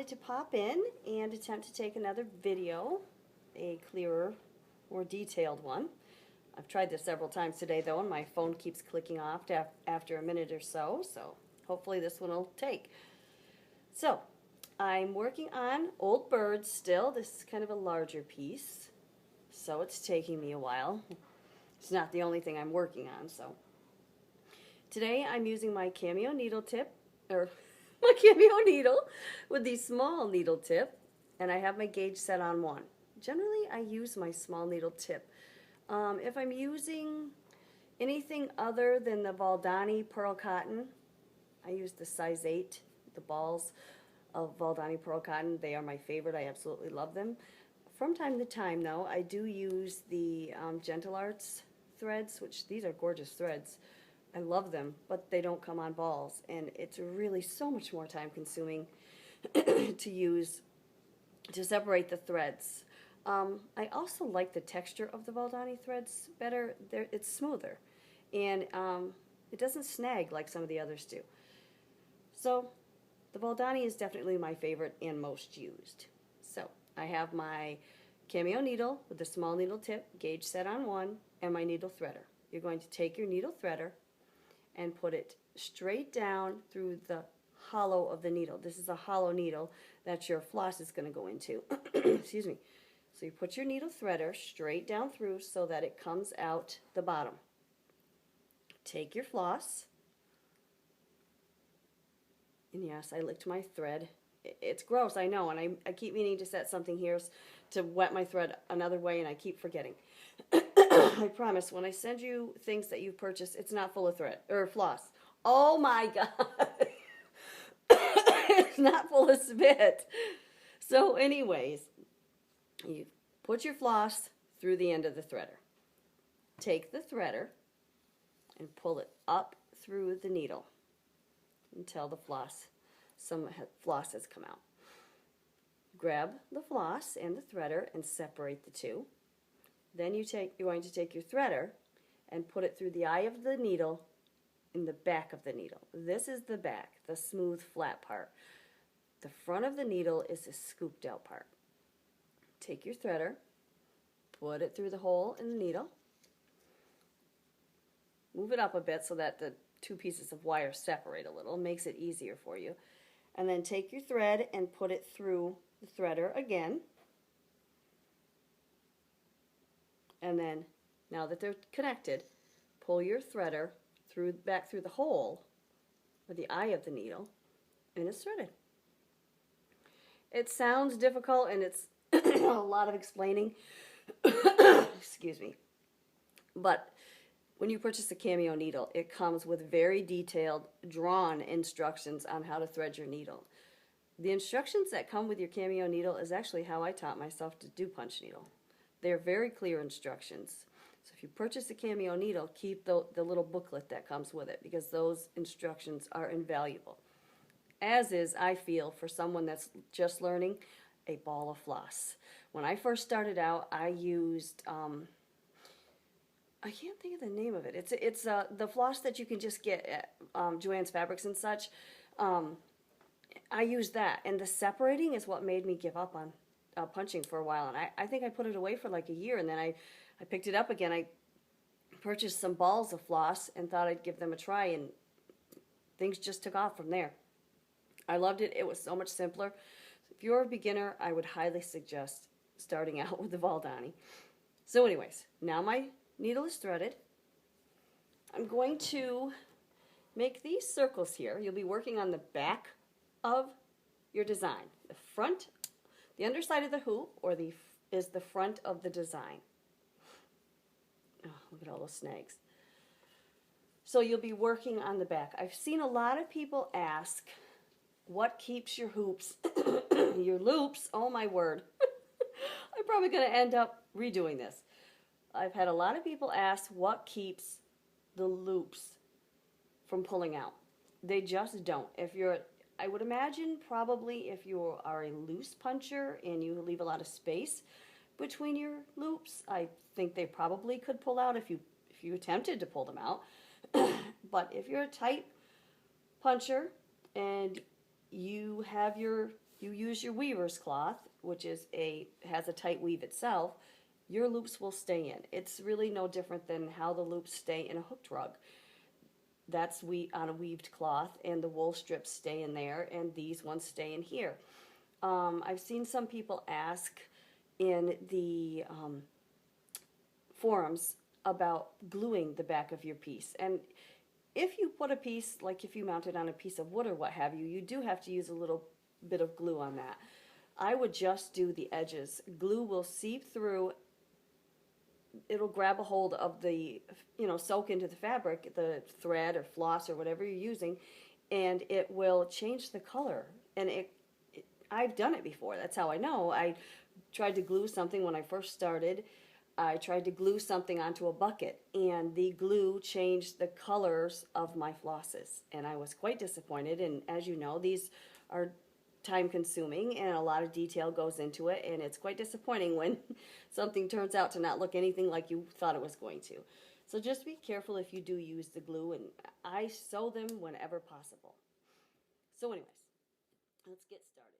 wanted to pop in and attempt to take another video, a clearer, more detailed one. I've tried this several times today though, and my phone keeps clicking off after a minute or so, so hopefully this one will take. So, I'm working on Old Birds still. This is kind of a larger piece, so it's taking me a while. It's not the only thing I'm working on, so. Today I'm using my cameo needle tip, or my cameo needle with the small needle tip, and I have my gauge set on 1. Generally I use my small needle tip. If I'm using anything other than the Valdani pearl cotton, I use the size 8, the balls of Valdani pearl cotton. They are my favorite. I absolutely love them. From time to time though, I do use the Gentle Arts threads, which these are gorgeous threads. I love them, but they don't come on balls, and it's really so much more time consuming to use to separate the threads. I also like the texture of the Valdani threads better. It's smoother, and it doesn't snag like some of the others do. So the Valdani is definitely my favorite and most used. So I have my cameo needle with the small needle tip, gauge set on 1, and my needle threader. You're going to take your needle threader and put it straight down through the hollow of the needle. This is a hollow needle that your floss is going to go into. Excuse me. So you put your needle threader straight down through so that it comes out the bottom. Take your floss, and yes, I licked my thread. It's gross, I know, and I keep meaning to set something here to wet my thread another way, and I keep forgetting. I promise, when I send you things that you've purchased, it's not full of thread, or floss. Oh my God. It's not full of spit. So anyways, you put your floss through the end of the threader. Take the threader and pull it up through the needle until some floss has come out. Grab the floss and the threader and separate the two. Then you're going to take your threader and put it through the eye of the needle in the back of the needle. This is the back, the smooth, flat part. The front of the needle is the scooped out part. Take your threader, put it through the hole in the needle, move it up a bit so that the two pieces of wire separate a little, makes it easier for you. And then take your thread and put it through the threader again. And then, now that they're connected, pull your threader back through the hole, or the eye of the needle, and it's threaded. It sounds difficult, and it's a lot of explaining. Excuse me. But when you purchase a cameo needle, it comes with very detailed, drawn instructions on how to thread your needle. The instructions that come with your cameo needle is actually how I taught myself to do punch needle. They're very clear instructions. So if you purchase a cameo needle, keep the little booklet that comes with it, because those instructions are invaluable. As is, I feel, for someone that's just learning, a ball of floss. When I first started out, I used, I can't think of the name of it. It's the floss that you can just get at Joann's Fabrics and such. I used that, and the separating is what made me give up on punching for a while, and I think I put it away for like a year, and then I picked it up again. I purchased some balls of floss and thought I'd give them a try, and things just took off from there. I loved it. It was so much simpler. If you're a beginner, I would highly suggest starting out with the Valdani. So anyways, now my needle is threaded. I'm going to make these circles here. You'll be working on the back of your design. The front, the underside of the hoop, is the front of the design. Oh, look at all those snags. So you'll be working on the back. I've seen a lot of people ask, what keeps your hoops, your loops, oh my word. I'm probably going to end up redoing this. I've had a lot of people ask what keeps the loops from pulling out. They just don't. I would imagine probably if you are a loose puncher and you leave a lot of space between your loops, I think they probably could pull out if you attempted to pull them out. But if you're a tight puncher and you have your you use your weaver's cloth, which has a tight weave itself, your loops will stay in. It's really no different than how the loops stay in a hooked rug. That's on a weaved cloth, and the wool strips stay in there, and these ones stay in here. I've seen some people ask in the forums about gluing the back of your piece. And if you put a piece, like if you mount it on a piece of wood or what have you, you do have to use a little bit of glue on that. I would just do the edges. Glue will seep through. It'll grab a hold of the, soak into the fabric, the thread or floss or whatever you're using, and it will change the color. And I've done it before. That's how I know. I tried to glue something when I first started. I tried to glue something onto a bucket, and the glue changed the colors of my flosses, and I was quite disappointed. And as you know, these are time consuming and a lot of detail goes into it, and it's quite disappointing when something turns out to not look anything like you thought it was going to. So just be careful if you do use the glue, and I sew them whenever possible. So anyways, let's get started.